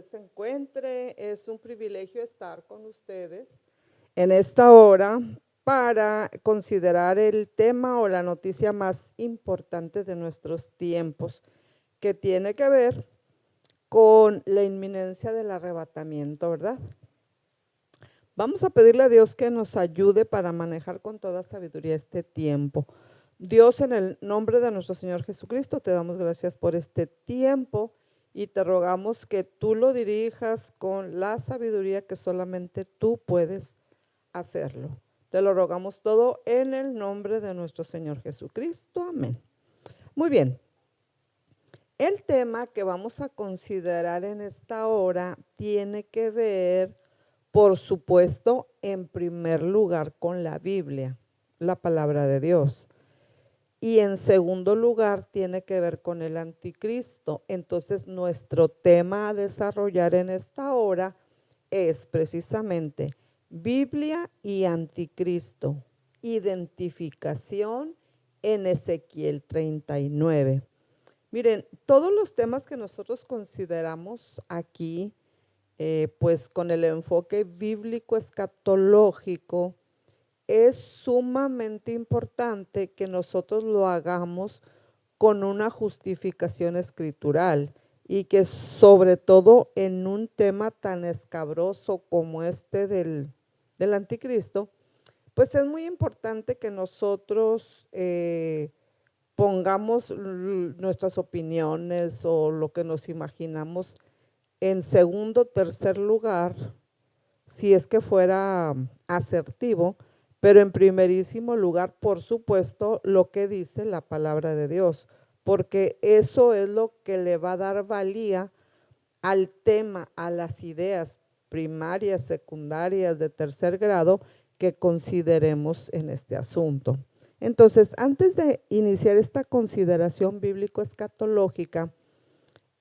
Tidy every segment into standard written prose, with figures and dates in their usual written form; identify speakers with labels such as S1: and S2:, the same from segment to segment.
S1: usted se encuentre. Es un privilegio estar con ustedes en esta hora para considerar el tema o la noticia más importante de nuestros tiempos, que tiene que ver con la inminencia del arrebatamiento, ¿verdad? Vamos a pedirle a Dios que nos ayude para manejar con toda sabiduría este tiempo. Dios, en el nombre de nuestro Señor Jesucristo, te damos gracias por este tiempo y te rogamos que tú lo dirijas con la sabiduría que solamente tú puedes hacerlo. Te lo rogamos todo en el nombre de nuestro Señor Jesucristo. Amén. Muy bien. El tema que vamos a considerar en esta hora tiene que ver, por supuesto, en primer lugar con la Biblia, la palabra de Dios. Y en segundo lugar tiene que ver con el anticristo. Entonces nuestro tema a desarrollar en esta hora es precisamente Biblia y anticristo, identificación en Ezequiel 39. Miren, todos los temas que nosotros consideramos aquí, pues con el enfoque bíblico escatológico, es sumamente importante que nosotros lo hagamos con una justificación escritural y que sobre todo en un tema tan escabroso como este del anticristo, pues es muy importante que nosotros pongamos nuestras opiniones o lo que nos imaginamos en segundo, tercer lugar, si es que fuera asertivo, pero en primerísimo lugar, por supuesto, lo que dice la palabra de Dios, porque eso es lo que le va a dar valía al tema, a las ideas primarias, secundarias, de tercer grado que consideremos en este asunto. Entonces, antes de iniciar esta consideración bíblico-escatológica,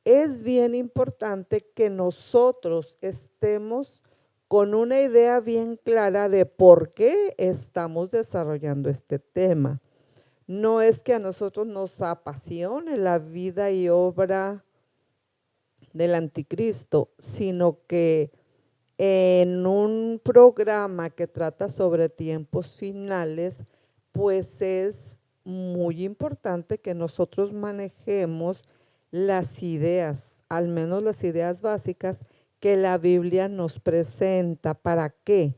S1: es bien importante que nosotros estemos con una idea bien clara de por qué estamos desarrollando este tema. No es que a nosotros nos apasione la vida y obra del anticristo, sino que en un programa que trata sobre tiempos finales, pues es muy importante que nosotros manejemos las ideas, al menos las ideas básicas que la Biblia nos presenta. ¿Para qué?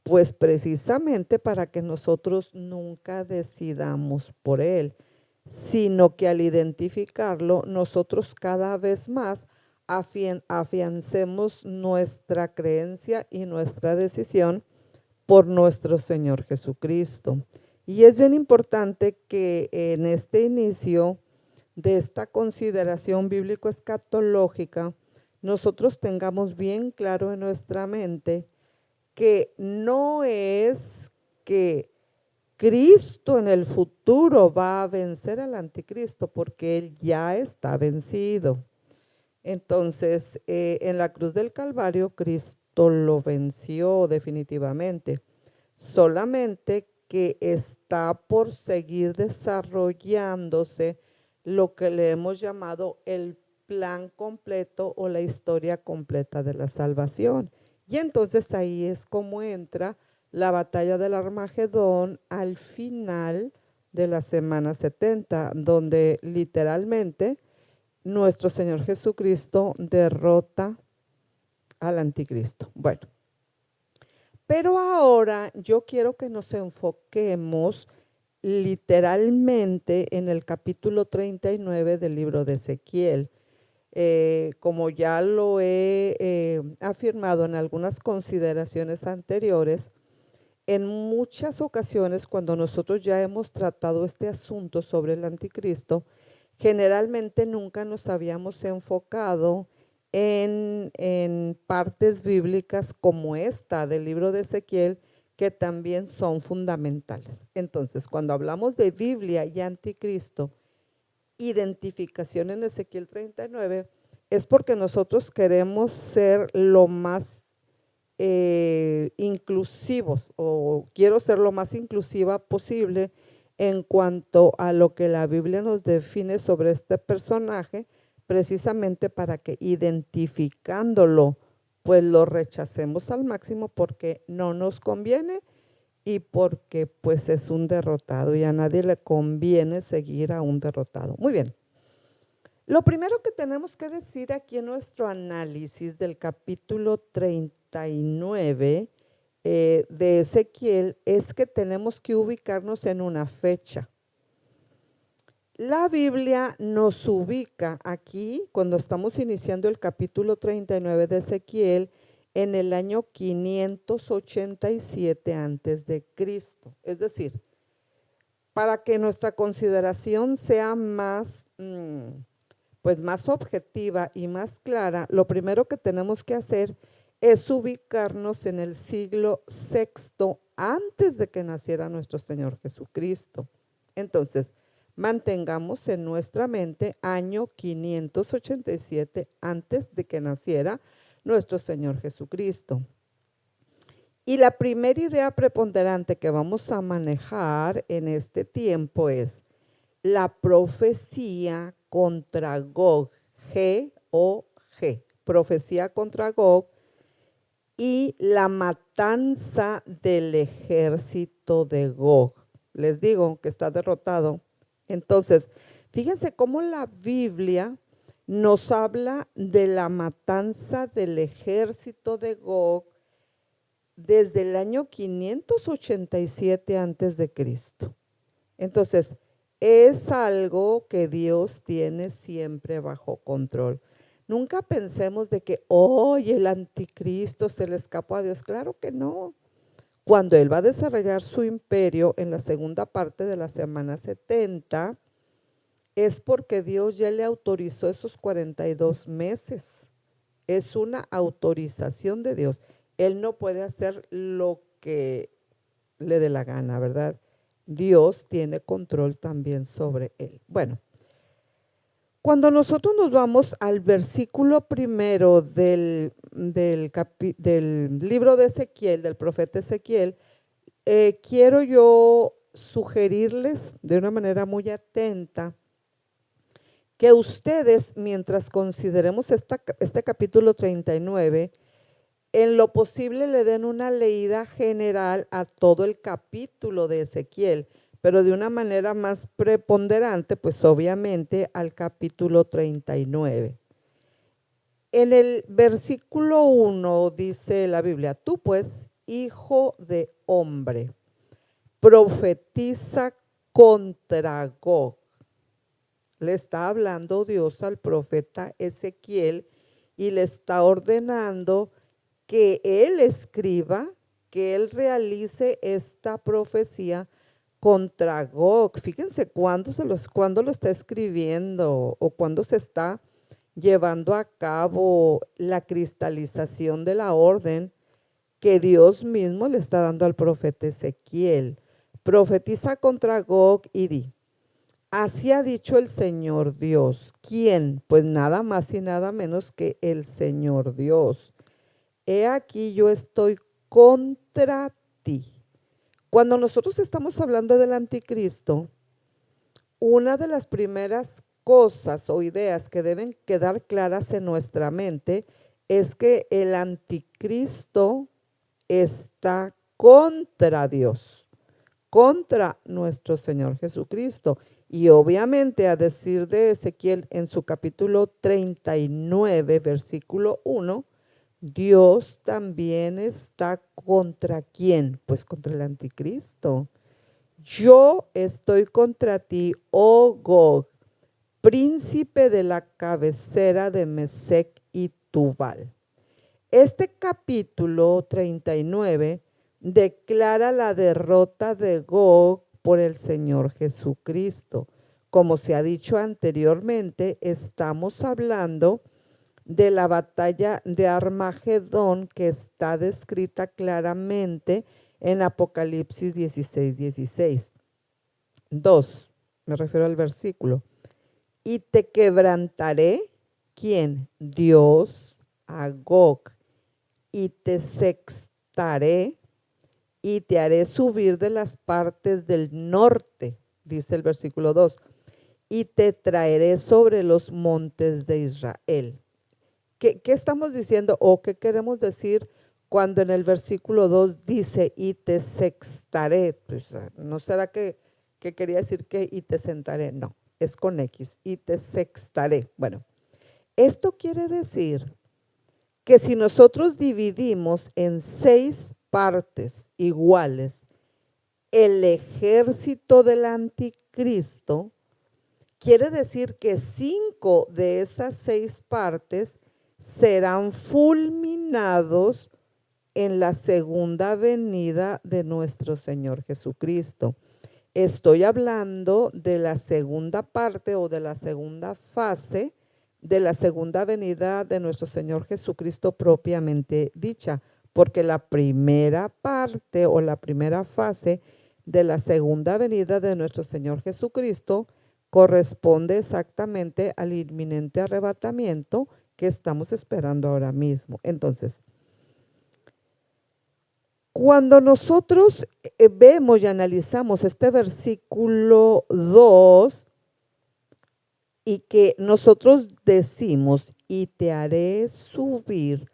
S1: Pues precisamente para que nosotros nunca decidamos por él, sino que al identificarlo, nosotros cada vez más afiancemos nuestra creencia y nuestra decisión por nuestro Señor Jesucristo. Y es bien importante que en este inicio de esta consideración bíblico-escatológica, nosotros tengamos bien claro en nuestra mente que no es que Cristo en el futuro va a vencer al anticristo, porque él ya está vencido. Entonces, en la cruz del Calvario, Cristo lo venció definitivamente. Solamente que está por seguir desarrollándose lo que le hemos llamado el plan completo o la historia completa de la salvación. Y entonces ahí es como entra la batalla del Armagedón al final de la semana 70, donde literalmente nuestro Señor Jesucristo derrota al anticristo. Bueno, pero ahora yo quiero que nos enfoquemos literalmente en el capítulo 39 del libro de Ezequiel. Como ya lo he afirmado en algunas consideraciones anteriores, en muchas ocasiones cuando nosotros ya hemos tratado este asunto sobre el anticristo, generalmente nunca nos habíamos enfocado en partes bíblicas como esta del libro de Ezequiel, que también son fundamentales. Entonces, cuando hablamos de Biblia y anticristo, identificación en Ezequiel 39, es porque nosotros queremos ser lo más inclusivos, o quiero ser lo más inclusiva posible en cuanto a lo que la Biblia nos define sobre este personaje, precisamente para que identificándolo, pues lo rechacemos al máximo porque no nos conviene y porque pues es un derrotado y a nadie le conviene seguir a un derrotado. Muy bien. Lo primero que tenemos que decir aquí en nuestro análisis del capítulo 39 de Ezequiel es que tenemos que ubicarnos en una fecha. La Biblia nos ubica aquí, cuando estamos iniciando el capítulo 39 de Ezequiel, en el año 587 antes de Cristo. Es decir, para que nuestra consideración sea más, pues más objetiva y más clara, lo primero que tenemos que hacer es ubicarnos en el siglo VI antes de que naciera nuestro Señor Jesucristo. Entonces, mantengamos en nuestra mente año 587 antes de que naciera nuestro Señor Jesucristo. Y la primera idea preponderante que vamos a manejar en este tiempo es la profecía contra Gog, G-O-G, profecía contra Gog y la matanza del ejército de Gog. Les digo que está derrotado. Entonces, fíjense cómo la Biblia nos habla de la matanza del ejército de Gog desde el año 587 antes de Cristo. Entonces, es algo que Dios tiene siempre bajo control. Nunca pensemos de que hoy el anticristo se le escapó a Dios. Claro que no. Cuando Él va a desarrollar su imperio en la segunda parte de la semana 70, es porque Dios ya le autorizó esos 42 meses. Es una autorización de Dios. Él no puede hacer lo que le dé la gana, ¿verdad? Dios tiene control también sobre él. Bueno, cuando nosotros nos vamos al versículo primero del libro de Ezequiel, del profeta Ezequiel, quiero yo sugerirles de una manera muy atenta que ustedes, mientras consideremos este capítulo 39, en lo posible le den una leída general a todo el capítulo de Ezequiel, pero de una manera más preponderante, pues obviamente al capítulo 39. En el versículo 1 dice la Biblia, tú pues, hijo de hombre, profetiza contra Gog. Le está hablando Dios al profeta Ezequiel y le está ordenando que él escriba, que él realice esta profecía contra Gog. Fíjense cuándo lo está escribiendo o cuándo se está llevando a cabo la cristalización de la orden que Dios mismo le está dando al profeta Ezequiel. Profetiza contra Gog y di, así ha dicho el Señor Dios. ¿Quién? Pues nada más y nada menos que el Señor Dios. He aquí yo estoy contra ti. Cuando nosotros estamos hablando del anticristo, una de las primeras cosas o ideas que deben quedar claras en nuestra mente es que el anticristo está contra Dios, contra nuestro Señor Jesucristo. Y obviamente a decir de Ezequiel en su capítulo 39, versículo 1, Dios también está contra ¿quién? Pues contra el anticristo. Yo estoy contra ti, oh Gog, príncipe de la cabecera de Mesec y Tubal. Este capítulo 39 declara la derrota de Gog por el Señor Jesucristo. Como se ha dicho anteriormente, estamos hablando de la batalla de Armagedón que está descrita claramente en Apocalipsis 16:16. 2, me refiero al versículo. Y te quebrantaré, ¿quién? Dios, a Gog, y te sextaré y te haré subir de las partes del norte, dice el versículo 2, y te traeré sobre los montes de Israel. ¿Qué estamos diciendo o qué queremos decir cuando en el versículo 2 dice y te sextaré? Pues, ¿no será que quería decir que y te sentaré? No, es con X, y te sextaré. Bueno, esto quiere decir que si nosotros dividimos en 6 partes iguales el ejército del anticristo, quiere decir que 5 de esas 6 partes serán fulminados en la segunda venida de nuestro Señor Jesucristo. Estoy hablando de la segunda parte o de la segunda fase de la segunda venida de nuestro Señor Jesucristo propiamente dicha, porque la primera parte o la primera fase de la segunda venida de nuestro Señor Jesucristo corresponde exactamente al inminente arrebatamiento que estamos esperando ahora mismo. Entonces, cuando nosotros vemos y analizamos este versículo 2 y que nosotros decimos, y te haré subir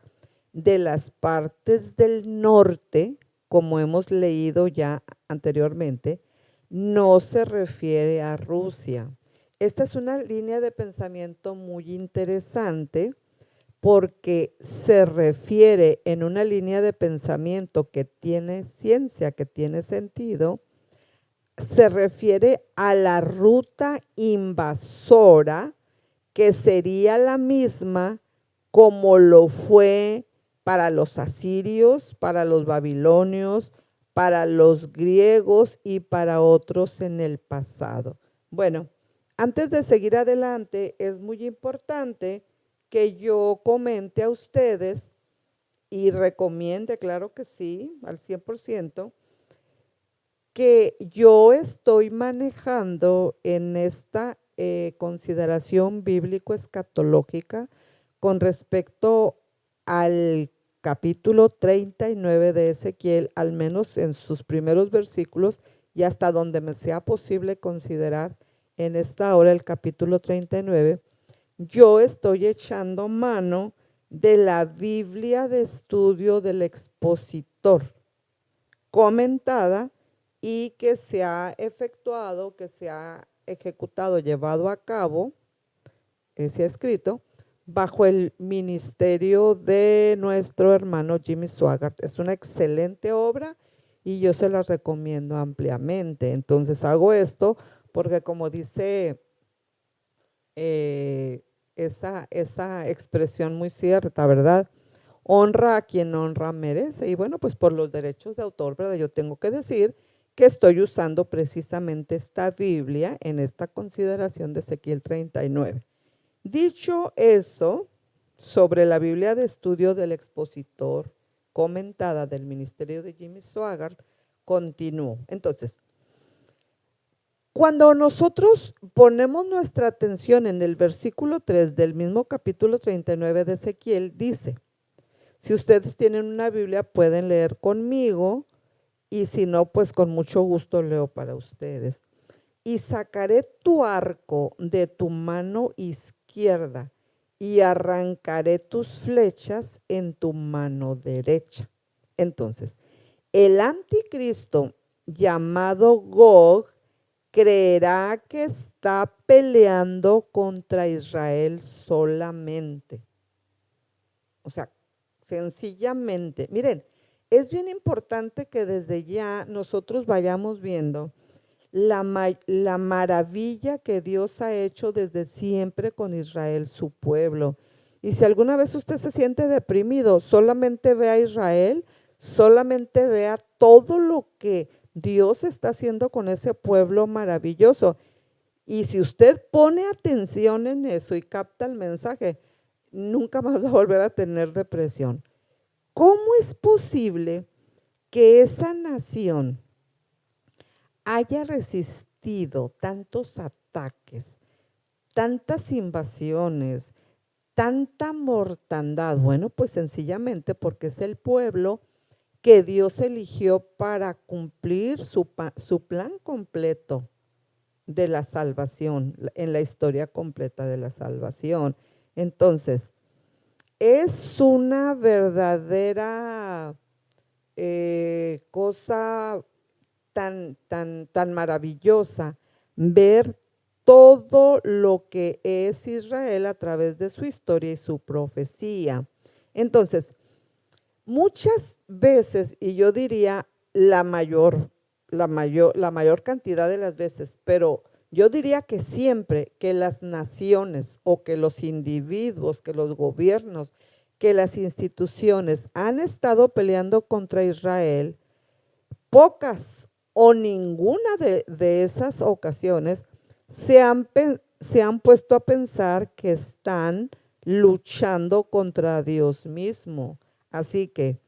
S1: de las partes del norte, como hemos leído ya anteriormente, no se refiere a Rusia. Esta es una línea de pensamiento muy interesante porque se refiere en una línea de pensamiento que tiene ciencia, que tiene sentido, se refiere a la ruta invasora que sería la misma como lo fue para los asirios, para los babilonios, para los griegos y para otros en el pasado. Bueno, antes de seguir adelante, es muy importante que yo comente a ustedes y recomiende, claro que sí, al 100%, que yo estoy manejando en esta consideración bíblico-escatológica con respecto al capítulo 39 de Ezequiel, al menos en sus primeros versículos y hasta donde me sea posible considerar en esta hora el capítulo 39, yo estoy echando mano de la Biblia de estudio del expositor, comentada y que se ha efectuado, que se ha ejecutado, llevado a cabo, se ha escrito, bajo el ministerio de nuestro hermano Jimmy Swaggart. Es una excelente obra y yo se la recomiendo ampliamente. Entonces hago esto porque como dice esa expresión muy cierta, ¿verdad? Honra a quien honra merece. Y bueno, pues por los derechos de autor, ¿verdad? Yo tengo que decir que estoy usando precisamente esta Biblia en esta consideración de Ezequiel 39. Dicho eso, sobre la Biblia de estudio del expositor comentada del ministerio de Jimmy Swaggart, continúo. Entonces, cuando nosotros ponemos nuestra atención en el versículo 3 del mismo capítulo 39 de Ezequiel, dice, si ustedes tienen una Biblia pueden leer conmigo y si no, pues con mucho gusto leo para ustedes. Y sacaré tu arco de tu mano izquierda y arrancaré tus flechas en tu mano derecha. Entonces, el anticristo llamado Gog creerá que está peleando contra Israel solamente. O sea, sencillamente. Miren, es bien importante que desde ya nosotros vayamos viendo la maravilla que Dios ha hecho desde siempre con Israel, su pueblo. Y si alguna vez usted se siente deprimido, solamente ve a Israel, solamente vea todo lo que Dios está haciendo con ese pueblo maravilloso. Y si usted pone atención en eso y capta el mensaje, nunca más va a volver a tener depresión. ¿Cómo es posible que esa nación haya resistido tantos ataques, tantas invasiones, tanta mortandad? Bueno, pues sencillamente porque es el pueblo que Dios eligió para cumplir su plan completo de la salvación, en la historia completa de la salvación. Entonces, es una verdadera cosa tan maravillosa ver todo lo que es Israel a través de su historia y su profecía. Entonces, muchas veces, y yo diría la mayor cantidad de las veces, pero yo diría que siempre que las naciones o que los individuos, que los gobiernos, que las instituciones han estado peleando contra Israel, pocas o ninguna de esas ocasiones se han puesto a pensar que están luchando contra Dios mismo. Así que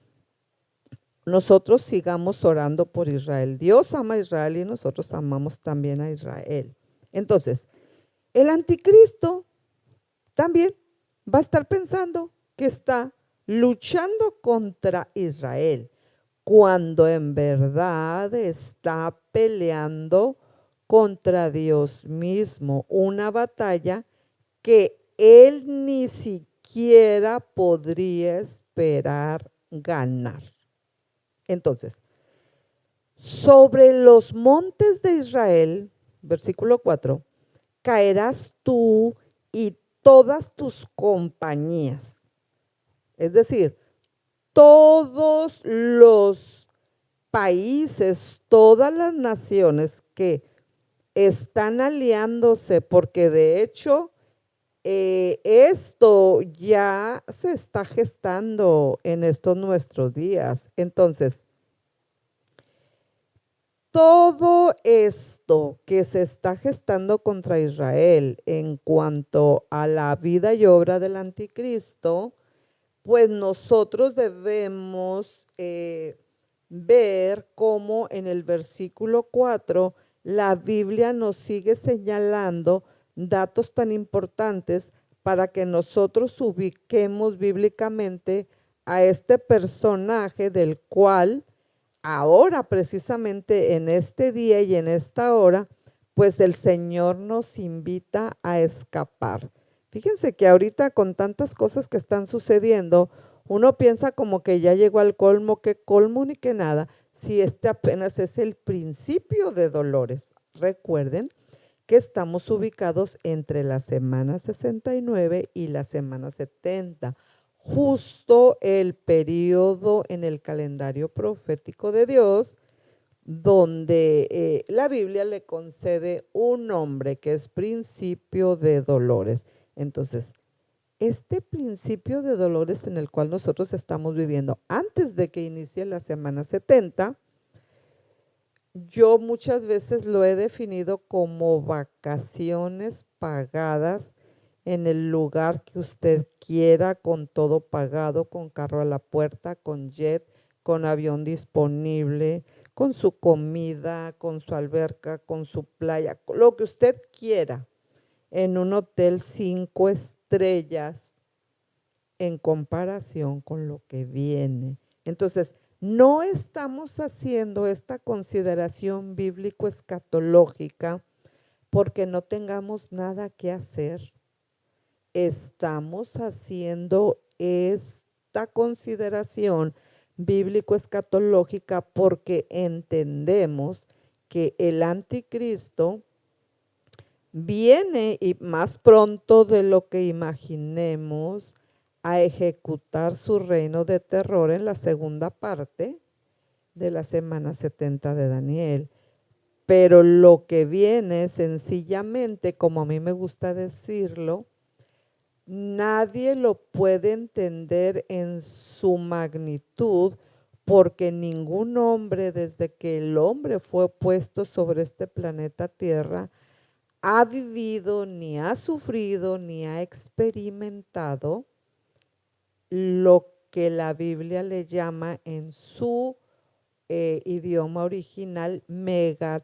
S1: nosotros sigamos orando por Israel. Dios ama a Israel y nosotros amamos también a Israel. Entonces, el anticristo también va a estar pensando que está luchando contra Israel, cuando en verdad está peleando contra Dios mismo, una batalla que él ni siquiera podría esperar ganar. Entonces, sobre los montes de Israel, versículo 4, caerás tú y todas tus compañías. Es decir, todos los países, todas las naciones que están aliándose, porque de hecho esto ya se está gestando en estos nuestros días. Entonces, todo esto que se está gestando contra Israel en cuanto a la vida y obra del anticristo, pues nosotros debemos ver cómo en el versículo 4 la Biblia nos sigue señalando datos tan importantes para que nosotros ubiquemos bíblicamente a este personaje del cual ahora precisamente en este día y en esta hora, pues el Señor nos invita a escapar. Fíjense que ahorita con tantas cosas que están sucediendo, uno piensa como que ya llegó al colmo, que colmo ni que nada, si este apenas es el principio de dolores. Recuerden que estamos ubicados entre la semana 69 y la semana 70, justo el periodo en el calendario profético de Dios, donde la Biblia le concede un nombre que es principio de dolores. Entonces, este principio de dolores en el cual nosotros estamos viviendo antes de que inicie la semana 70, yo muchas veces lo he definido como vacaciones pagadas en el lugar que usted quiera, con todo pagado, con carro a la puerta, con jet, con avión disponible, con su comida, con su alberca, con su playa, lo que usted quiera, en un hotel 5 estrellas en comparación con lo que viene. Entonces, no estamos haciendo esta consideración bíblico-escatológica porque no tengamos nada que hacer. Estamos haciendo esta consideración bíblico-escatológica porque entendemos que el anticristo viene y más pronto de lo que imaginemos a ejecutar su reino de terror en la segunda parte de la semana 70 de Daniel. Pero lo que viene sencillamente, como a mí me gusta decirlo, nadie lo puede entender en su magnitud porque ningún hombre desde que el hombre fue puesto sobre este planeta Tierra ha vivido, ni ha sufrido, ni ha experimentado lo que la Biblia le llama en su idioma original megatilipsis,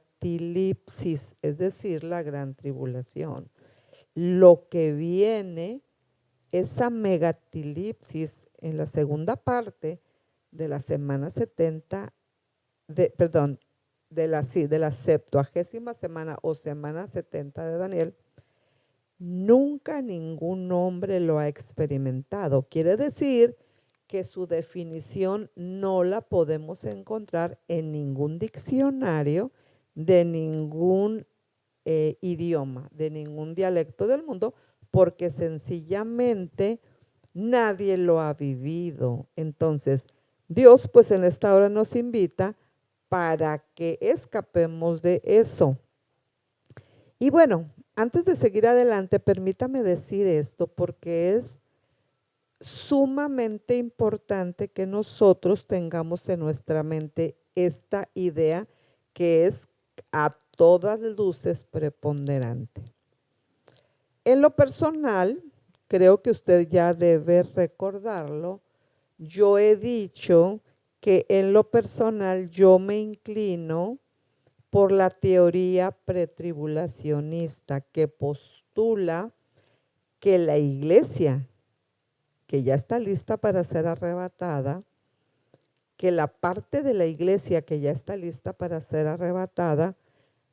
S1: es decir, la gran tribulación. Lo que viene, esa megatilipsis en la segunda parte de la semana 70, perdón, de la 70ª semana o semana 70 de Daniel, nunca ningún hombre lo ha experimentado. Quiere decir que su definición no la podemos encontrar en ningún diccionario de ningún idioma, de ningún dialecto del mundo, porque sencillamente nadie lo ha vivido. Entonces, Dios pues en esta hora nos invita para que escapemos de eso. Y bueno, antes de seguir adelante, permítame decir esto porque es sumamente importante que nosotros tengamos en nuestra mente esta idea que es a todas luces preponderante. En lo personal, creo que usted ya debe recordarlo, yo he dicho que en lo personal yo me inclino por la teoría pretribulacionista que postula que la iglesia, que ya está lista para ser arrebatada, que la parte de la iglesia que ya está lista para ser arrebatada,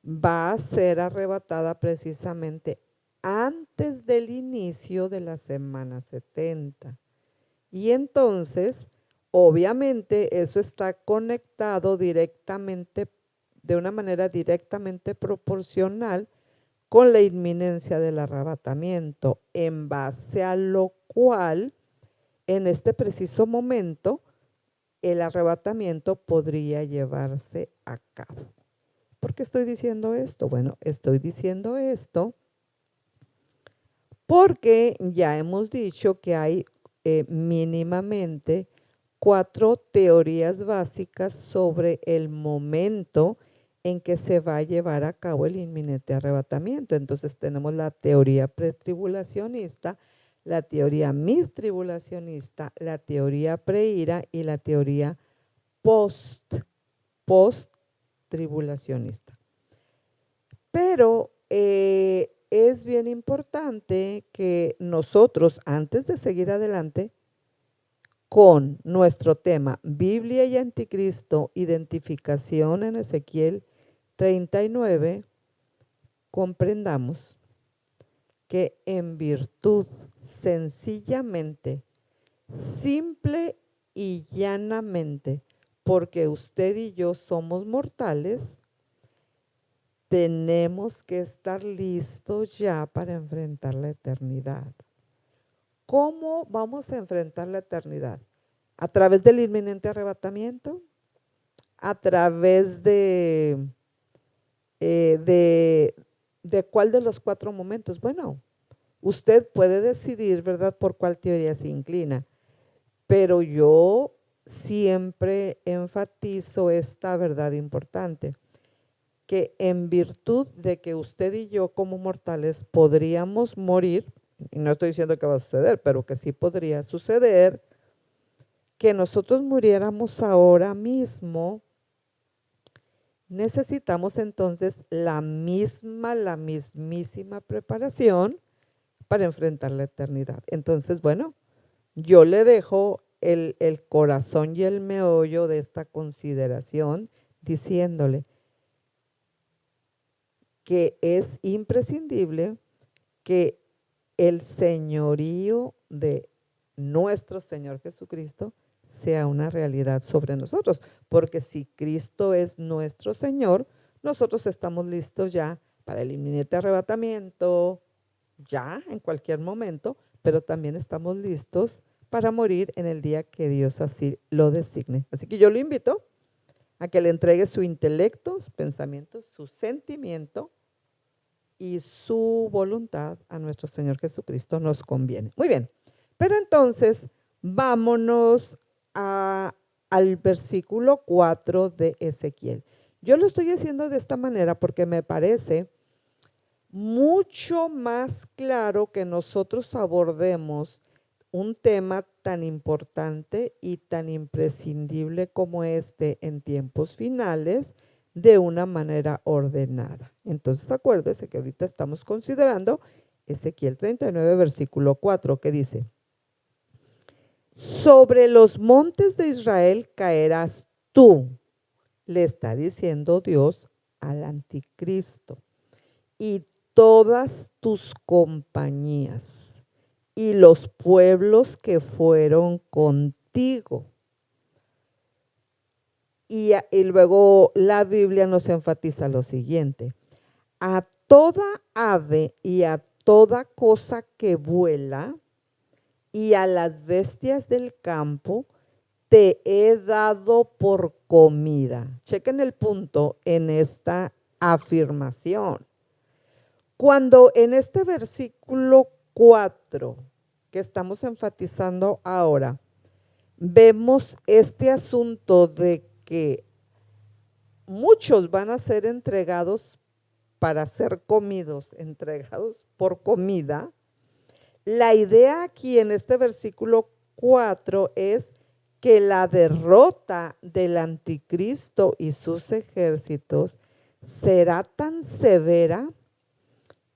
S1: va a ser arrebatada precisamente antes del inicio de la semana 70. Y entonces, obviamente, eso está conectado directamente, de una manera directamente proporcional con la inminencia del arrebatamiento, en base a lo cual, en este preciso momento, el arrebatamiento podría llevarse a cabo. ¿Por qué estoy diciendo esto? Bueno, estoy diciendo esto porque ya hemos dicho que hay mínimamente 4 teorías básicas sobre el momento en que se va a llevar a cabo el inminente arrebatamiento. Entonces tenemos la teoría pretribulacionista, la teoría midtribulacionista, la teoría preira y la teoría post-tribulacionista. Pero es bien importante que nosotros, antes de seguir adelante con nuestro tema Biblia y Anticristo, identificación en Ezequiel 39, comprendamos que en virtud sencillamente, simple y llanamente, porque usted y yo somos mortales, tenemos que estar listos ya para enfrentar la eternidad. ¿Cómo vamos a enfrentar la eternidad? ¿A través del inminente arrebatamiento? ¿A través de cuál de los 4 momentos? Bueno, usted puede decidir, ¿verdad?, por cuál teoría se inclina, pero yo siempre enfatizo esta verdad importante, que en virtud de que usted y yo como mortales podríamos morir, y no estoy diciendo que va a suceder, pero que sí podría suceder, que nosotros muriéramos ahora mismo, necesitamos entonces la mismísima preparación para enfrentar la eternidad. Entonces, bueno, yo le dejo el corazón y el meollo de esta consideración diciéndole que es imprescindible que el señorío de nuestro Señor Jesucristo sea una realidad sobre nosotros, porque si Cristo es nuestro Señor, nosotros estamos listos ya para el inminente arrebatamiento, ya en cualquier momento, pero también estamos listos para morir en el día que Dios así lo designe. Así que yo lo invito a que le entregue su intelecto, sus pensamientos, su sentimiento y su voluntad a nuestro Señor Jesucristo. Nos conviene. Muy bien, pero entonces vámonos al versículo 4 de Ezequiel. Yo lo estoy haciendo de esta manera porque me parece mucho más claro que nosotros abordemos un tema tan importante y tan imprescindible como este en tiempos finales de una manera ordenada. Entonces acuérdese que ahorita estamos considerando Ezequiel 39, versículo 4, que dice: sobre los montes de Israel caerás tú le está diciendo Dios al anticristo. Y todas tus compañías y los pueblos que fueron contigo. Y luego la Biblia nos enfatiza lo siguiente: a toda ave y a toda cosa que vuela y a las bestias del campo te he dado por comida. Chequen el punto en esta afirmación. Cuando en este versículo 4 que estamos enfatizando ahora, vemos este asunto de que muchos van a ser entregados para ser comidos, entregados por comida. La idea aquí en este versículo 4 es que la derrota del anticristo y sus ejércitos será tan severa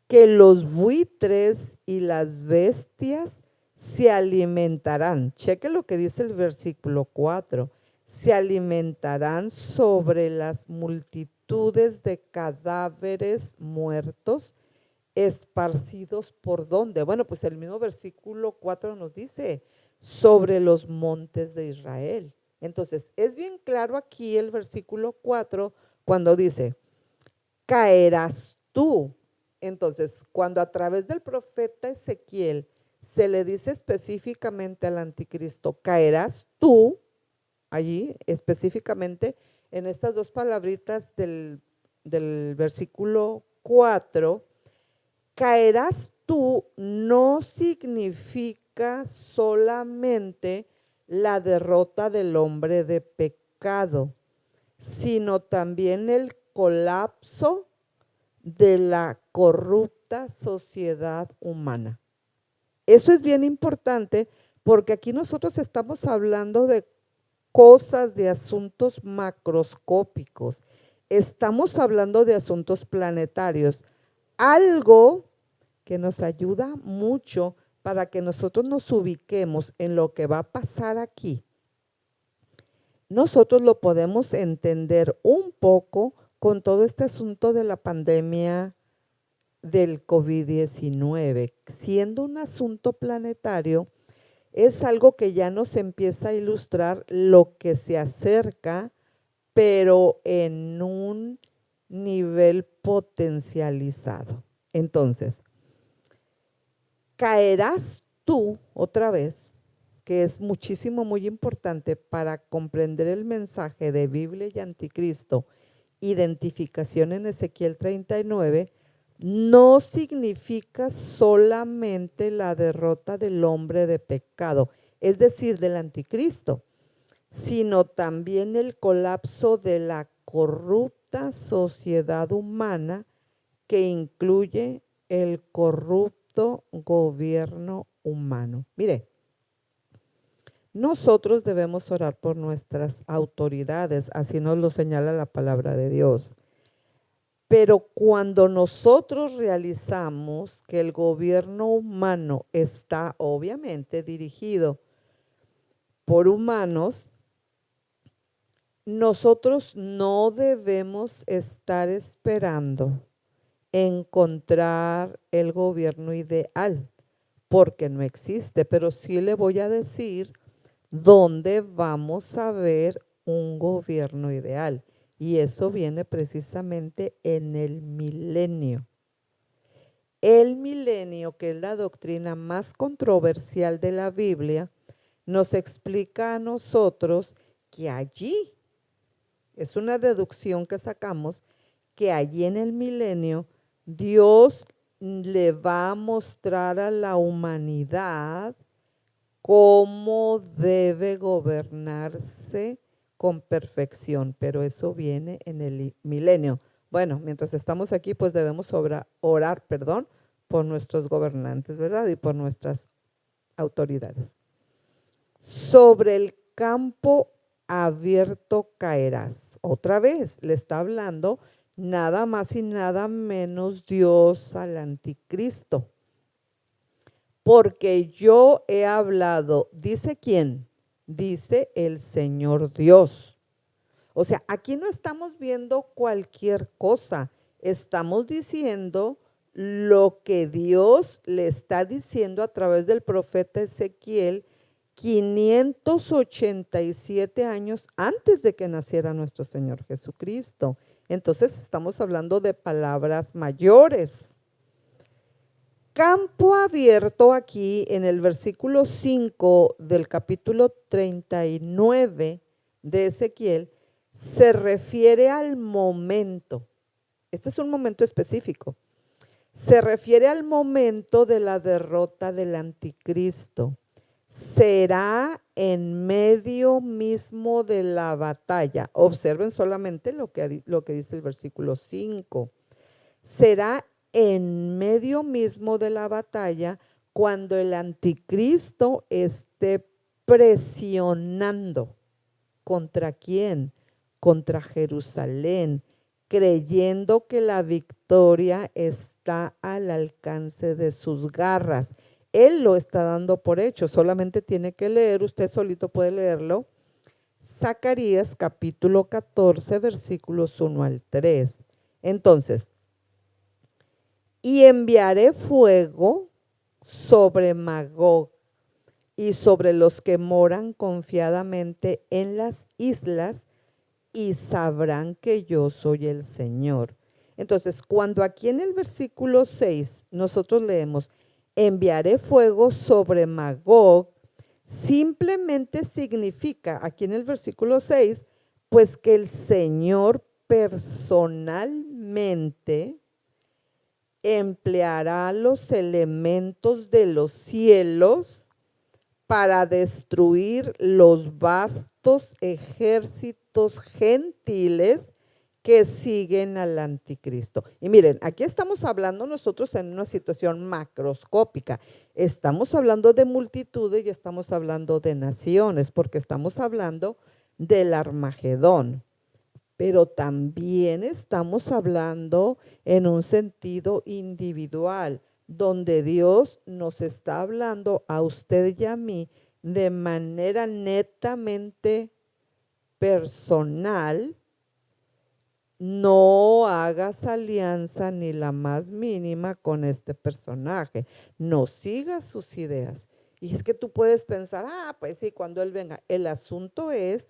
S1: que los buitres y las bestias se alimentarán. Cheque lo que dice el versículo 4. Se alimentarán sobre las multitudes de cadáveres muertos esparcidos por dónde. Bueno, pues el mismo versículo 4 nos dice, sobre los montes de Israel. Entonces, es bien claro aquí el versículo 4 cuando dice, caerás tú. Entonces, cuando a través del profeta Ezequiel se le dice específicamente al anticristo, caerás tú, allí específicamente en estas dos palabritas del versículo 4, caerás tú no significa solamente la derrota del hombre de pecado, sino también el colapso de la corrupta sociedad humana. Eso es bien importante porque aquí nosotros estamos hablando de cosas, de asuntos macroscópicos. Estamos hablando de asuntos planetarios. Algo que nos ayuda mucho para que nosotros nos ubiquemos en lo que va a pasar aquí. Nosotros lo podemos entender un poco con todo este asunto de la pandemia del COVID-19. Siendo un asunto planetario, es algo que ya nos empieza a ilustrar lo que se acerca, pero en un nivel potencializado. Entonces, caerás tú otra vez, que es muchísimo, muy importante para comprender el mensaje de Biblia y Anticristo, identificación en Ezequiel 39, no significa solamente la derrota del hombre de pecado, es decir, del anticristo, sino también el colapso de la corrupta sociedad humana que incluye el corrupto gobierno humano. Mire, nosotros debemos orar por nuestras autoridades, así nos lo señala la palabra de Dios. Pero cuando nosotros realizamos que el gobierno humano está obviamente dirigido por humanos, nosotros no debemos estar esperando encontrar el gobierno ideal, porque no existe, pero sí le voy a decir dónde vamos a ver un gobierno ideal. Y eso viene precisamente en el milenio. El milenio, que es la doctrina más controversial de la Biblia, nos explica a nosotros que allí, es una deducción que sacamos, que allí en el milenio Dios le va a mostrar a la humanidad cómo debe gobernarse con perfección, pero eso viene en el milenio. Bueno, mientras estamos aquí, pues debemos orar, por nuestros gobernantes, ¿verdad? Y por nuestras autoridades. Sobre el campo abierto caerás. Otra vez, le está hablando nada más y nada menos Dios al anticristo. Porque yo he hablado, ¿dice quién? Dice el Señor Dios. O sea, aquí no estamos viendo cualquier cosa, estamos diciendo lo que Dios le está diciendo a través del profeta Ezequiel 587 años antes de que naciera nuestro Señor Jesucristo. Entonces estamos hablando de palabras mayores. Campo abierto aquí en el versículo 5 del capítulo 39 de Ezequiel se refiere al momento. Este es un momento específico. Se refiere al momento de la derrota del anticristo. Será en medio mismo de la batalla. Observen solamente lo que dice el versículo 5. Será en medio mismo de la batalla cuando el anticristo esté presionando. ¿Contra quién? Contra Jerusalén, creyendo que la victoria está al alcance de sus garras. Él lo está dando por hecho, solamente tiene que leer, usted solito puede leerlo, Zacarías capítulo 14, versículos 1 al 3. Entonces, y enviaré fuego sobre Magog y sobre los que moran confiadamente en las islas, y sabrán que yo soy el Señor. Entonces, cuando aquí en el versículo 6 nosotros leemos, enviaré fuego sobre Magog, simplemente significa, aquí en el versículo 6, pues que el Señor personalmente empleará los elementos de los cielos para destruir los vastos ejércitos gentiles que siguen al anticristo. Y miren, aquí estamos hablando nosotros en una situación macroscópica. Estamos hablando de multitudes y estamos hablando de naciones, porque estamos hablando del Armagedón. Pero también estamos hablando en un sentido individual, donde Dios nos está hablando a usted y a mí de manera netamente personal. No hagas alianza ni la más mínima con este personaje. No sigas sus ideas. Y es que tú puedes pensar, pues sí, cuando Él venga. El asunto es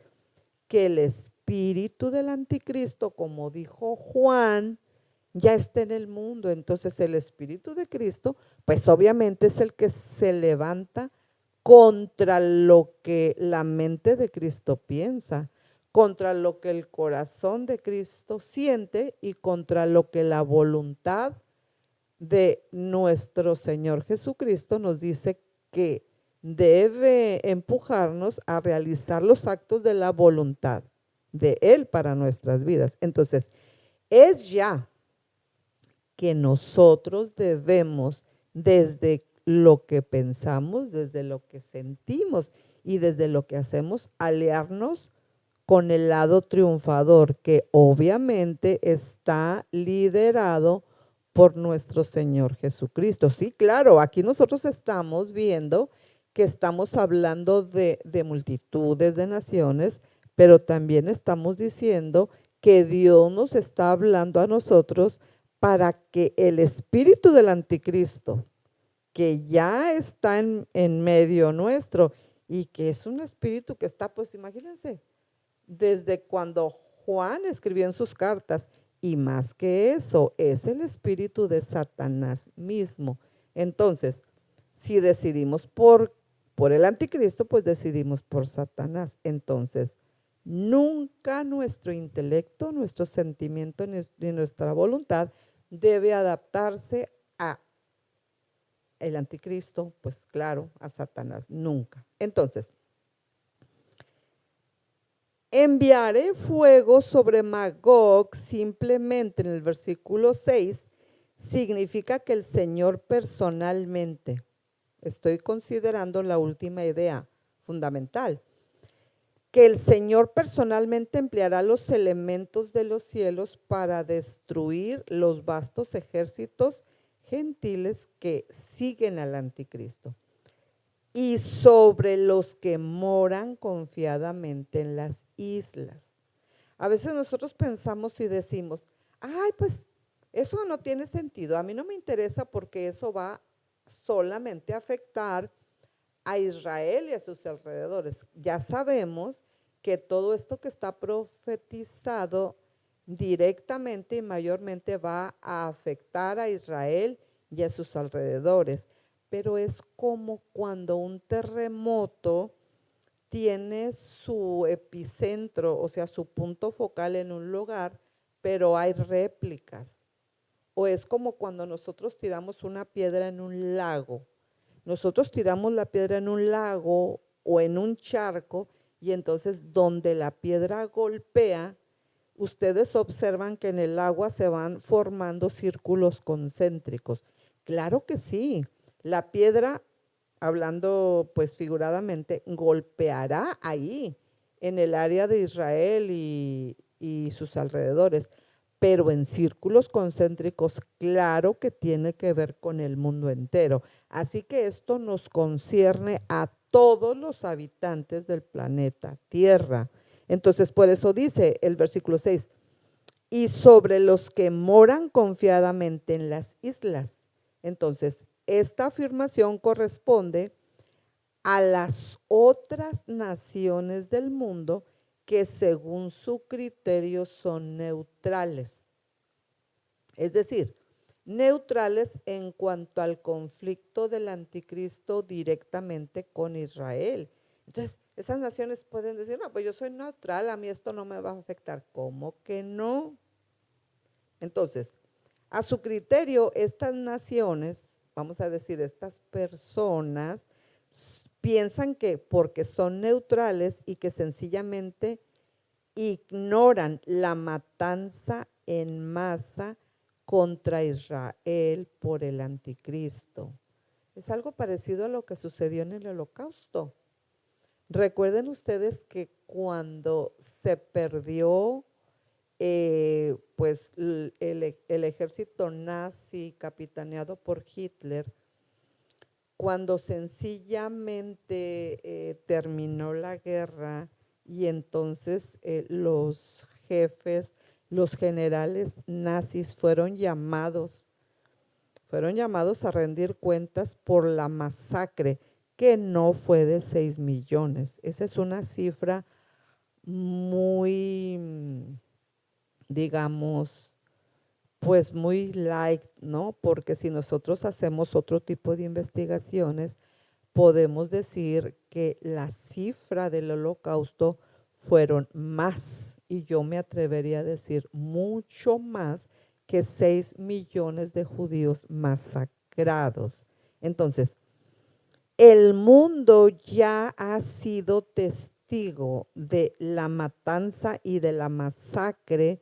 S1: que el espíritu del anticristo, como dijo Juan, ya está en el mundo. Entonces el espíritu de Cristo, pues obviamente es el que se levanta contra lo que la mente de Cristo piensa, contra lo que el corazón de Cristo siente y contra lo que la voluntad de nuestro Señor Jesucristo nos dice que debe empujarnos a realizar los actos de la voluntad de Él para nuestras vidas. Entonces, es ya que nosotros debemos, desde lo que pensamos, desde lo que sentimos y desde lo que hacemos, aliarnos con el lado triunfador, que obviamente está liderado por nuestro Señor Jesucristo. Sí, claro, aquí nosotros estamos viendo que estamos hablando de multitudes de naciones, pero también estamos diciendo que Dios nos está hablando a nosotros para que el espíritu del anticristo, que ya está en medio nuestro y que es un espíritu que está, pues imagínense, desde cuando Juan escribió en sus cartas, y más que eso, es el espíritu de Satanás mismo. Entonces, si decidimos por el anticristo, pues decidimos por Satanás. Entonces, nunca nuestro intelecto, nuestro sentimiento ni nuestra voluntad debe adaptarse a el anticristo, pues claro, a Satanás, nunca. Entonces, enviaré fuego sobre Magog, simplemente en el versículo 6, significa que el Señor personalmente, estoy considerando la última idea fundamental, que el Señor personalmente empleará los elementos de los cielos para destruir los vastos ejércitos gentiles que siguen al anticristo, y sobre los que moran confiadamente en las islas. A veces nosotros pensamos y decimos, ay, pues eso no tiene sentido, a mí no me interesa porque eso va solamente a afectar a Israel y a sus alrededores. Ya sabemos que todo esto que está profetizado directamente y mayormente va a afectar a Israel y a sus alrededores, pero es como cuando un terremoto tiene su epicentro, o sea, su punto focal en un lugar, pero hay réplicas. O es como cuando nosotros tiramos una piedra en un lago. Nosotros tiramos la piedra en un lago o en un charco y entonces donde la piedra golpea, ustedes observan que en el agua se van formando círculos concéntricos. Claro que sí, la piedra, hablando pues figuradamente, golpeará ahí, en el área de Israel y sus alrededores, pero en círculos concéntricos, claro que tiene que ver con el mundo entero. Así que esto nos concierne a todos los habitantes del planeta Tierra. Entonces, por eso dice el versículo 6, y sobre los que moran confiadamente en las islas. Entonces, esta afirmación corresponde a las otras naciones del mundo que según su criterio son neutrales. Es decir, neutrales en cuanto al conflicto del anticristo directamente con Israel. Entonces, esas naciones pueden decir, no, pues yo soy neutral, a mí esto no me va a afectar. ¿Cómo que no? Entonces, a su criterio, estas naciones, vamos a decir, estas personas, piensan que porque son neutrales y que sencillamente ignoran la matanza en masa contra Israel por el anticristo. Es algo parecido a lo que sucedió en el Holocausto. Recuerden ustedes que cuando se perdió pues el ejército nazi capitaneado por Hitler, cuando sencillamente terminó la guerra y entonces los jefes, los generales nazis fueron llamados a rendir cuentas por la masacre, que no fue de 6 millones. Esa es una cifra muy, digamos, pues muy light, ¿no? Porque si nosotros hacemos otro tipo de investigaciones, podemos decir que la cifra del Holocausto fueron más, y yo me atrevería a decir mucho más que 6 millones de judíos masacrados. Entonces, el mundo ya ha sido testigo de la matanza y de la masacre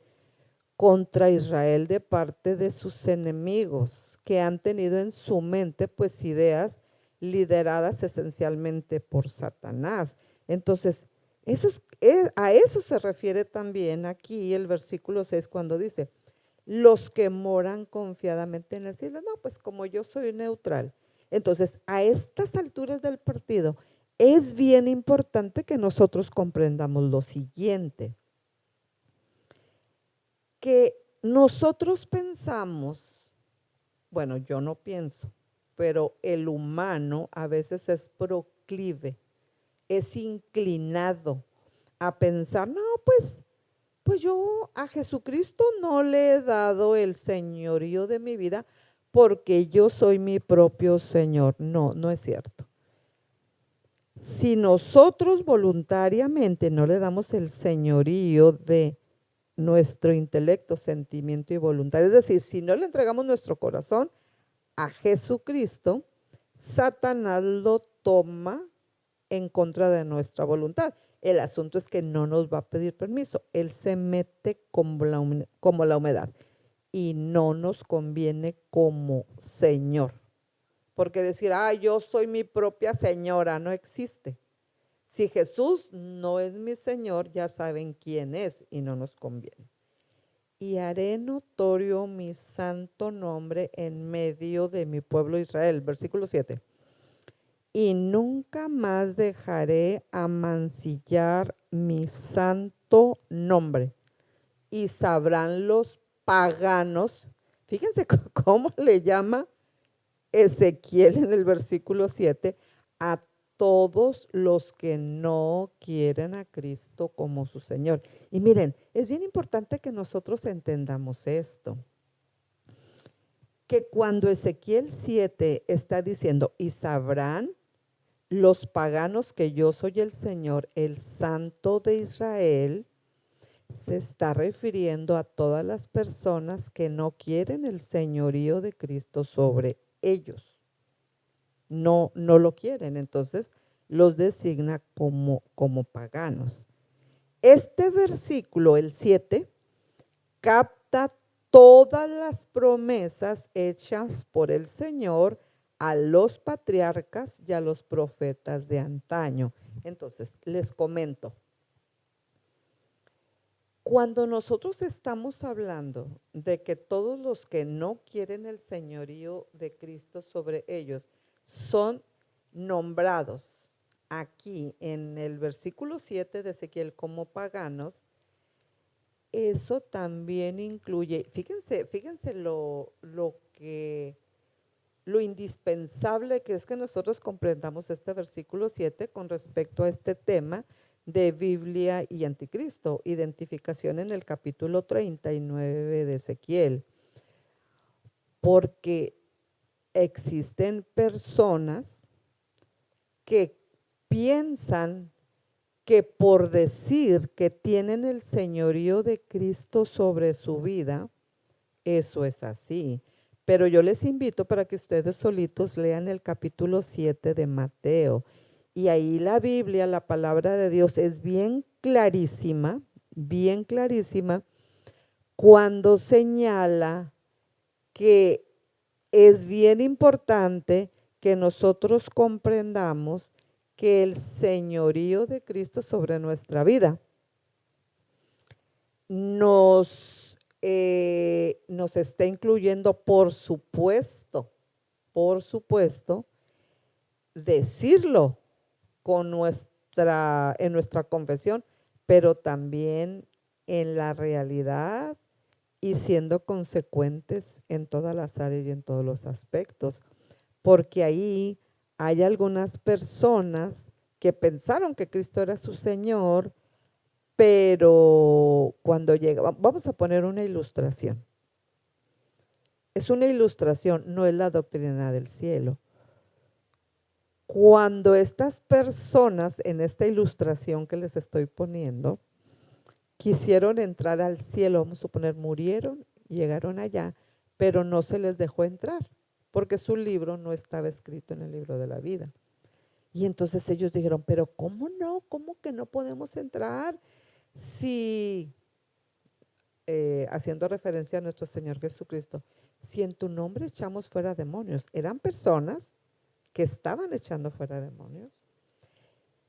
S1: contra Israel de parte de sus enemigos, que han tenido en su mente pues ideas lideradas esencialmente por Satanás. Entonces, a eso se refiere también aquí el versículo 6 cuando dice, los que moran confiadamente en las islas. No, pues como yo soy neutral. Entonces, a estas alturas del partido, es bien importante que nosotros comprendamos lo siguiente, que nosotros pensamos, bueno, yo no pienso, pero el humano a veces es proclive, es inclinado a pensar, no, pues yo a Jesucristo no le he dado el señorío de mi vida porque yo soy mi propio Señor. No, no es cierto. Si nosotros voluntariamente no le damos el señorío de nuestro intelecto, sentimiento y voluntad, es decir, si no le entregamos nuestro corazón a Jesucristo, Satanás lo toma en contra de nuestra voluntad. El asunto es que no nos va a pedir permiso. Él se mete como la humedad y no nos conviene como Señor. Porque decir, yo soy mi propia señora, no existe. Si Jesús no es mi Señor, ya saben quién es y no nos conviene. Y haré notorio mi santo nombre en medio de mi pueblo Israel. Versículo 7. Y nunca más dejaré amancillar mi santo nombre. y sabrán los paganos. Fíjense cómo le llama Ezequiel en el versículo 7 a todos los que no quieren a Cristo como su Señor. Y miren, es bien importante que nosotros entendamos esto, que cuando Ezequiel 7 está diciendo, y sabrán los paganos que yo soy el Señor, el Santo de Israel, se está refiriendo a todas las personas que no quieren el señorío de Cristo sobre ellos. No lo quieren, entonces los designa como paganos. Este versículo, el 7, capta todas las promesas hechas por el Señor a los patriarcas y a los profetas de antaño. Entonces, les comento. Cuando nosotros estamos hablando de que todos los que no quieren el señorío de Cristo sobre ellos son nombrados aquí en el versículo 7 de Ezequiel como paganos, eso también incluye, fíjense lo indispensable que es que nosotros comprendamos este versículo 7 con respecto a este tema de Biblia y anticristo, identificación en el capítulo 39 de Ezequiel, porque existen personas que piensan que por decir que tienen el señorío de Cristo sobre su vida, eso es así. Pero yo les invito para que ustedes solitos lean el capítulo 7 de Mateo. Y ahí la Biblia, la palabra de Dios, es bien clarísima cuando señala que es bien importante que nosotros comprendamos que el señorío de Cristo sobre nuestra vida nos está incluyendo, por supuesto, decirlo en nuestra confesión, pero también en la realidad y siendo consecuentes en todas las áreas y en todos los aspectos, porque ahí hay algunas personas que pensaron que Cristo era su Señor, pero cuando llega, vamos a poner una ilustración. Es una ilustración, no es la doctrina del cielo. Cuando estas personas en esta ilustración que les estoy poniendo quisieron entrar al cielo, vamos a suponer, murieron, llegaron allá, pero no se les dejó entrar, porque su libro no estaba escrito en el libro de la vida. Y entonces ellos dijeron, pero ¿cómo no? ¿Cómo que no podemos entrar? Si, haciendo referencia a nuestro Señor Jesucristo, si en tu nombre echamos fuera demonios, eran personas que estaban echando fuera demonios,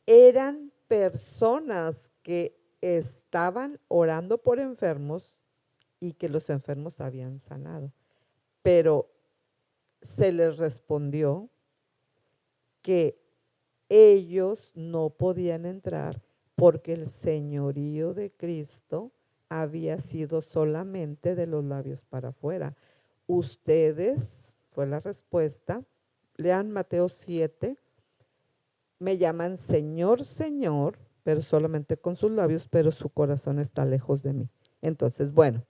S1: eran personas que estaban orando por enfermos y que los enfermos habían sanado, pero se les respondió que ellos no podían entrar porque el señorío de Cristo había sido solamente de los labios para afuera. Ustedes, fue la respuesta, lean Mateo 7, me llaman Señor, Señor, pero solamente con sus labios, pero su corazón está lejos de mí. Entonces, bueno,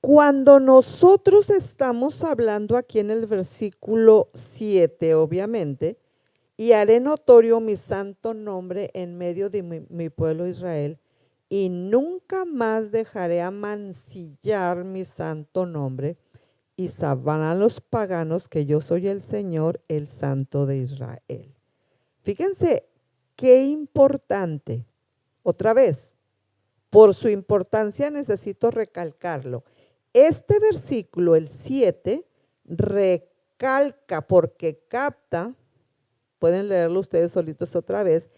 S1: cuando nosotros estamos hablando aquí en el versículo 7, obviamente, y haré notorio mi santo nombre en medio de mi pueblo Israel, y nunca más dejaré amancillar mi santo nombre, y sabrán los paganos que yo soy el Señor, el Santo de Israel. Fíjense qué importante. Otra vez, por su importancia necesito recalcarlo. Este versículo, el 7, recalca porque capta, pueden leerlo ustedes solitos otra vez,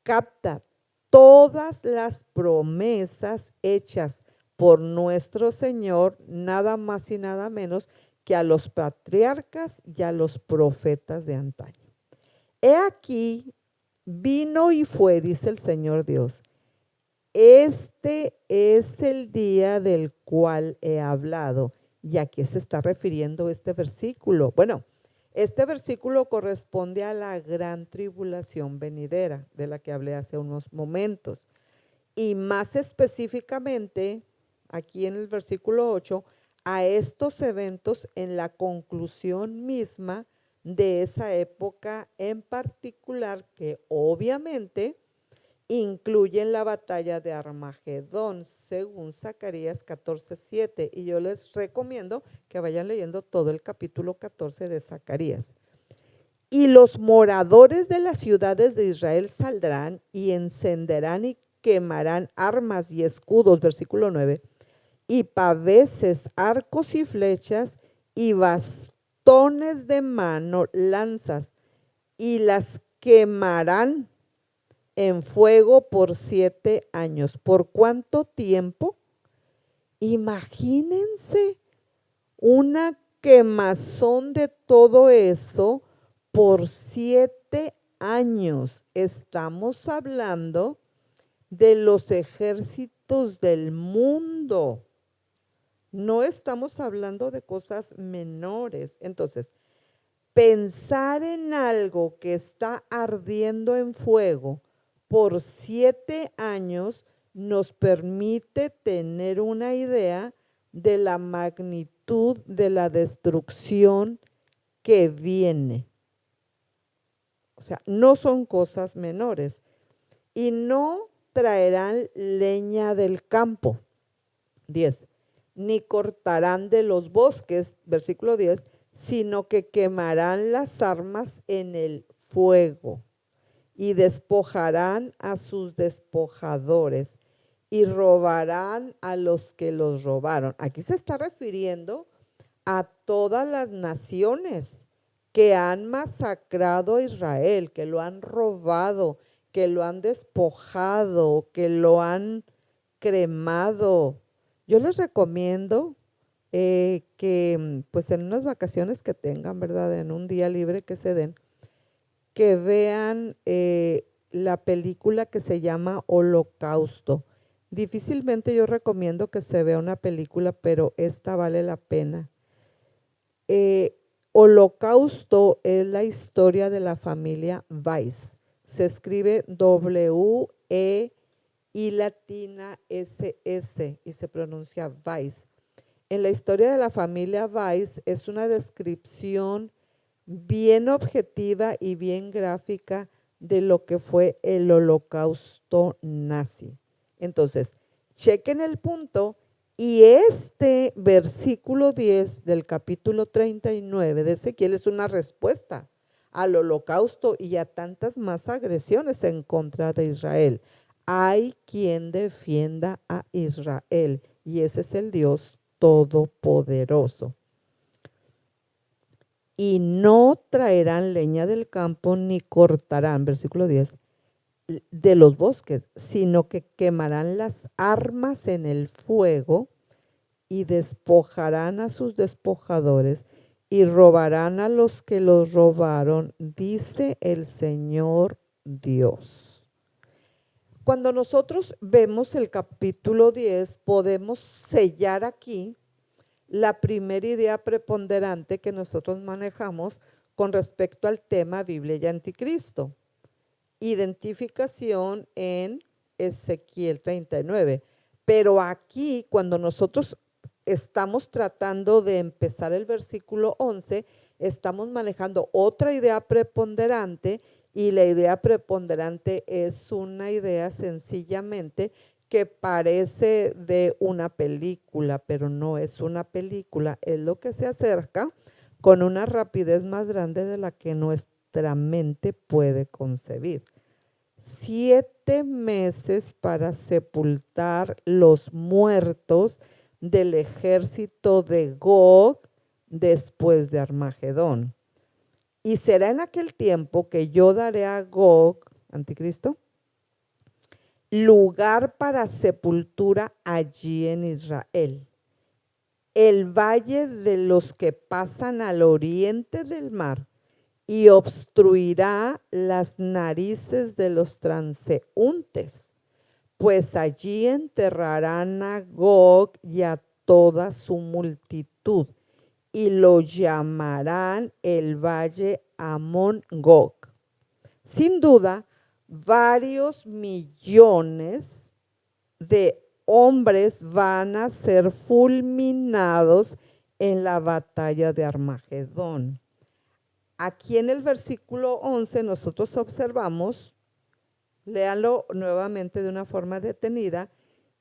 S1: capta todas las promesas hechas por nuestro Señor, nada más y nada menos que a los patriarcas y a los profetas de antaño. He aquí, vino y fue, dice el Señor Dios, este es el día del cual he hablado. ¿Y a qué se está refiriendo este versículo? Bueno, este versículo corresponde a la gran tribulación venidera, de la que hablé hace unos momentos. Y más específicamente, aquí en el versículo 8, a estos eventos en la conclusión misma de esa época en particular, que obviamente incluyen la batalla de Armagedón, según Zacarías 14:7. Y yo les recomiendo que vayan leyendo todo el capítulo 14 de Zacarías. Y los moradores de las ciudades de Israel saldrán y encenderán y quemarán armas y escudos, versículo 9, y paveses, arcos y flechas, y bastones de mano, lanzas, y las quemarán en fuego por 7 años. ¿Por cuánto tiempo? Imagínense una quemazón de todo eso por 7 años. Estamos hablando de los ejércitos del mundo. No estamos hablando de cosas menores. Entonces, pensar en algo que está ardiendo en fuego por 7 años nos permite tener una idea de la magnitud de la destrucción que viene. O sea, no son cosas menores. Y no traerán leña del campo. 10. Ni cortarán de los bosques, versículo 10, sino que quemarán las armas en el fuego y despojarán a sus despojadores y robarán a los que los robaron. Aquí se está refiriendo a todas las naciones que han masacrado a Israel, que lo han robado, que lo han despojado, que lo han cremado. Yo les recomiendo que pues en unas vacaciones que tengan, ¿verdad? En un día libre que se den, que vean la película que se llama Holocausto. Difícilmente yo recomiendo que se vea una película, pero esta vale la pena. Holocausto es la historia de la familia Weiss. Se escribe W-E y latina SS y se pronuncia Weiss. En la historia de la familia Weiss es una descripción bien objetiva y bien gráfica de lo que fue el holocausto nazi. Entonces, chequen el punto y este versículo 10 del capítulo 39 de Ezequiel es una respuesta al holocausto y a tantas más agresiones en contra de Israel. Hay quien defienda a Israel y ese es el Dios todopoderoso. Y no traerán leña del campo ni cortarán, versículo 10, de los bosques, sino que quemarán las armas en el fuego y despojarán a sus despojadores y robarán a los que los robaron, dice el Señor Dios. Cuando nosotros vemos el capítulo 10, podemos sellar aquí la primera idea preponderante que nosotros manejamos con respecto al tema Biblia y Anticristo. Identificación en Ezequiel 39. Pero aquí, cuando nosotros estamos tratando de empezar el versículo 11, estamos manejando otra idea preponderante y la idea preponderante es una idea sencillamente que parece de una película, pero no es una película, es lo que se acerca con una rapidez más grande de la que nuestra mente puede concebir. 7 meses para sepultar los muertos del ejército de Gog después de Armagedón. Y será en aquel tiempo que yo daré a Gog, anticristo, lugar para sepultura allí en Israel. El valle de los que pasan al oriente del mar y obstruirá las narices de los transeúntes pues allí enterrarán a Gog y a toda su multitud, y lo llamarán el valle Amón-Gog. Sin duda, varios millones de hombres van a ser fulminados en la batalla de Armagedón. Aquí en el versículo 11 nosotros observamos, léanlo nuevamente de una forma detenida,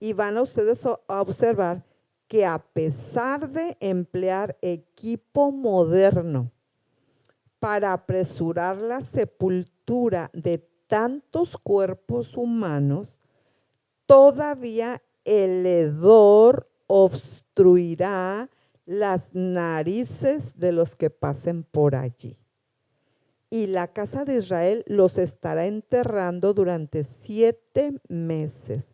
S1: y van a ustedes a observar que a pesar de emplear equipo moderno para apresurar la sepultura de tantos cuerpos humanos, todavía el hedor obstruirá las narices de los que pasen por allí. Y la casa de Israel los estará enterrando durante 7 meses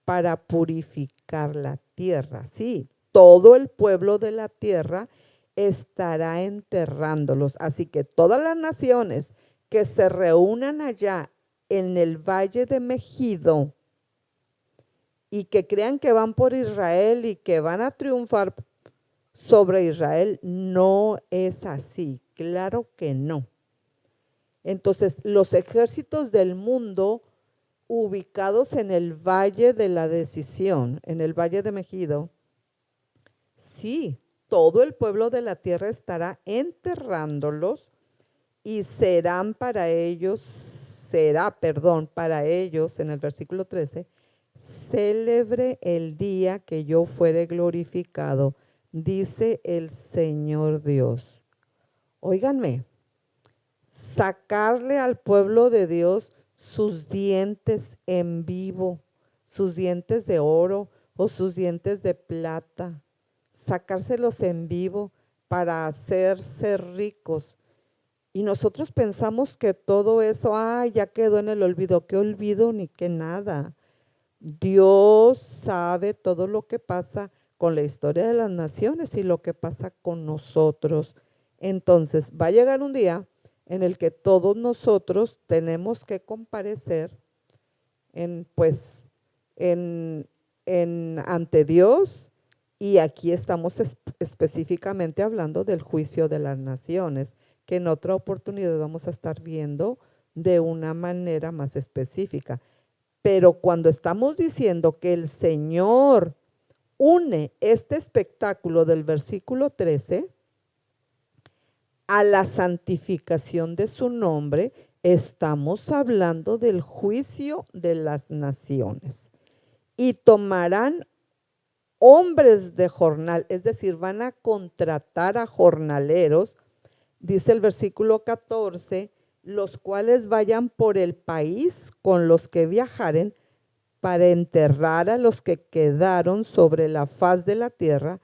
S1: para purificar la tierra. Sí, todo el pueblo de la tierra estará enterrándolos. Así que todas las naciones que se reúnan allá en el valle de Megido y que crean que van por Israel y que van a triunfar sobre Israel, no es así. Claro que no. Entonces, los ejércitos del mundo ubicados en el Valle de la Decisión, en el Valle de Megido, sí, todo el pueblo de la tierra estará enterrándolos y para ellos, en el versículo 13, célebre el día que yo fuere glorificado, dice el Señor Dios. Óiganme, sacarle al pueblo de Dios sus dientes en vivo, sus dientes de oro o sus dientes de plata, sacárselos en vivo para hacerse ricos. Y nosotros pensamos que todo eso, ya quedó en el olvido. ¿Qué olvido ni qué nada? Dios sabe todo lo que pasa con la historia de las naciones y lo que pasa con nosotros. Entonces, va a llegar un día en el que todos nosotros tenemos que comparecer pues, ante Dios, y aquí estamos específicamente hablando del juicio de las naciones, que en otra oportunidad vamos a estar viendo de una manera más específica. Pero cuando estamos diciendo que el Señor une este espectáculo del versículo 13 a la santificación de su nombre, estamos hablando del juicio de las naciones. Y tomarán hombres de jornal, es decir, van a contratar a jornaleros, dice el versículo 14, los cuales vayan por el país con los que viajaren para enterrar a los que quedaron sobre la faz de la tierra,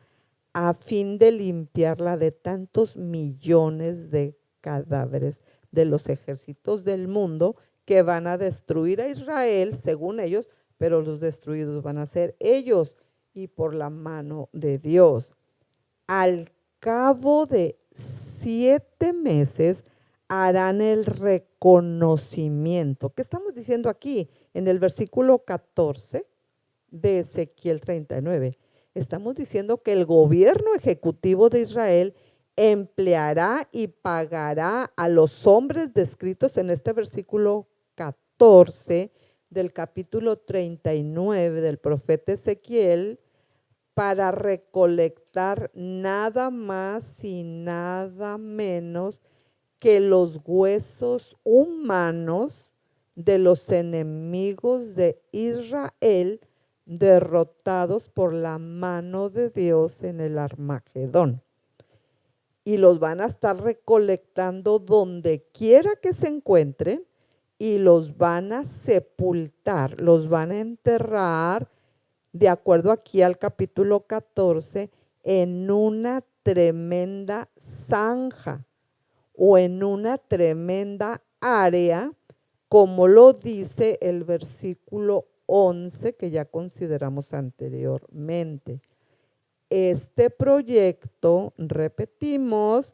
S1: a fin de limpiarla de tantos millones de cadáveres de los ejércitos del mundo que van a destruir a Israel, según ellos, pero los destruidos van a ser ellos y por la mano de Dios. Al cabo de 7 meses harán el reconocimiento. ¿Qué estamos diciendo aquí en el versículo 14 de Ezequiel 39? Estamos diciendo que el gobierno ejecutivo de Israel empleará y pagará a los hombres descritos en este versículo 14 del capítulo 39 del profeta Ezequiel para recolectar nada más y nada menos que los huesos humanos de los enemigos de Israel derrotados por la mano de Dios en el Armagedón. Y los van a estar recolectando donde quiera que se encuentren y los van a sepultar, los van a enterrar, de acuerdo aquí al capítulo 14, en una tremenda zanja o en una tremenda área, como lo dice el versículo 11 que ya consideramos anteriormente. Este proyecto, repetimos,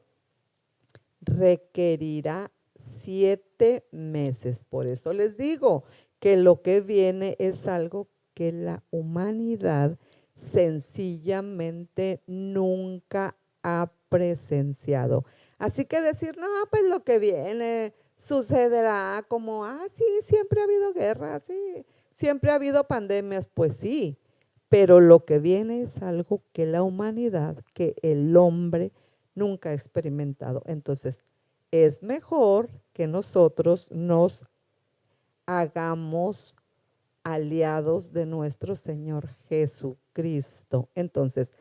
S1: requerirá 7 meses. Por eso les digo que lo que viene es algo que la humanidad sencillamente nunca ha presenciado. Así que decir, no, pues lo que viene sucederá como, sí, siempre ha habido guerras, sí, siempre ha habido pandemias, pues sí, pero lo que viene es algo que la humanidad, que el hombre nunca ha experimentado. Entonces, es mejor que nosotros nos hagamos aliados de nuestro Señor Jesucristo. Entonces,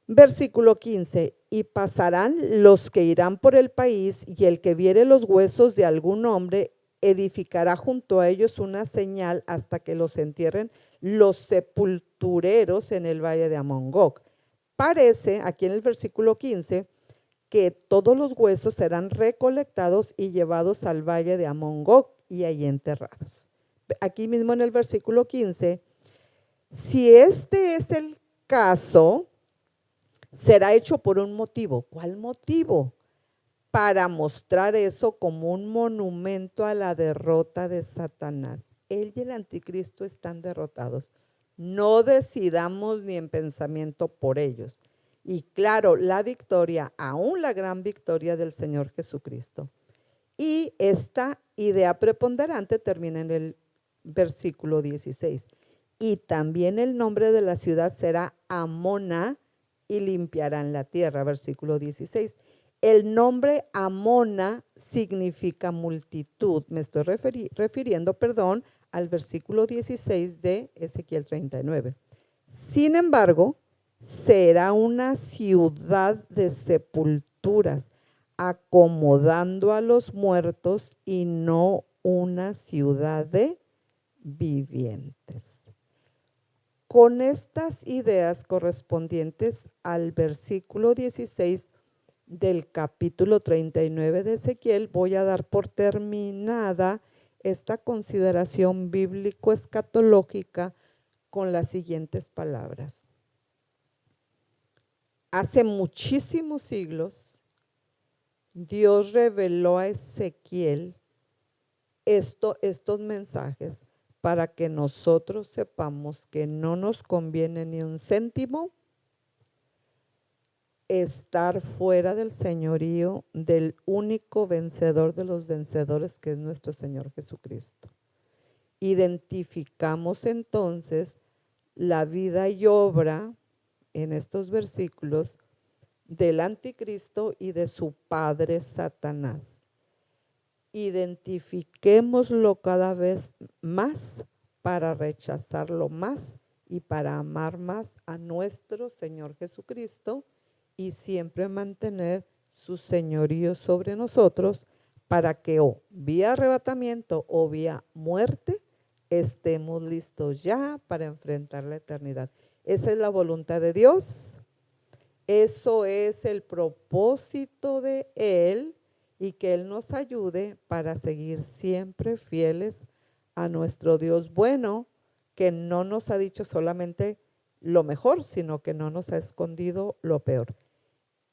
S1: versículo 15, y pasarán los que irán por el país, y el que viere los huesos de algún hombre edificará junto a ellos una señal hasta que los entierren los sepultureros en el valle de Amón-Gog. Parece, aquí en el versículo 15, que todos los huesos serán recolectados y llevados al valle de Amón-Gog y ahí enterrados. Aquí mismo en el versículo 15, si este es el caso, será hecho por un motivo. ¿Cuál motivo? Para mostrar eso como un monumento a la derrota de Satanás. Él y el anticristo están derrotados. No decidamos ni en pensamiento por ellos. Y claro, la victoria, aún la gran victoria del Señor Jesucristo. Y esta idea preponderante termina en el versículo 16. Y también el nombre de la ciudad será Amona y limpiarán la tierra, versículo 16. El nombre Amona significa multitud. Me estoy refiriendo, al versículo 16 de Ezequiel 39. Sin embargo, será una ciudad de sepulturas, acomodando a los muertos y no una ciudad de vivientes. Con estas ideas correspondientes al versículo 16 del capítulo 39 de Ezequiel, voy a dar por terminada esta consideración bíblico-escatológica con las siguientes palabras. Hace muchísimos siglos, Dios reveló a Ezequiel estos mensajes para que nosotros sepamos que no nos conviene ni un céntimo estar fuera del señorío del único vencedor de los vencedores, que es nuestro Señor Jesucristo. Identificamos entonces la vida y obra en estos versículos del anticristo y de su padre Satanás. Identifiquémoslo cada vez más para rechazarlo más y para amar más a nuestro Señor Jesucristo y siempre mantener su señorío sobre nosotros para que o vía arrebatamiento o vía muerte estemos listos ya para enfrentar la eternidad. Esa es la voluntad de Dios, eso es el propósito de Él, y que Él nos ayude para seguir siempre fieles a nuestro Dios bueno, que no nos ha dicho solamente lo mejor, sino que no nos ha escondido lo peor.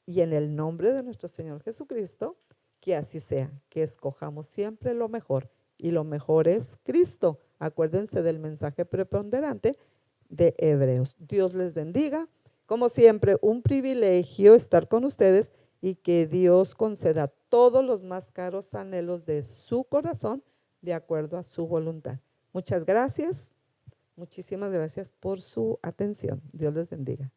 S1: Y en el nombre de nuestro Señor Jesucristo, que así sea, que escojamos siempre lo mejor, y lo mejor es Cristo. Acuérdense del mensaje preponderante de Hebreos. Dios les bendiga. Como siempre, un privilegio estar con ustedes y que Dios conceda todos los más caros anhelos de su corazón de acuerdo a su voluntad. Muchas gracias. Muchísimas gracias por su atención. Dios les bendiga.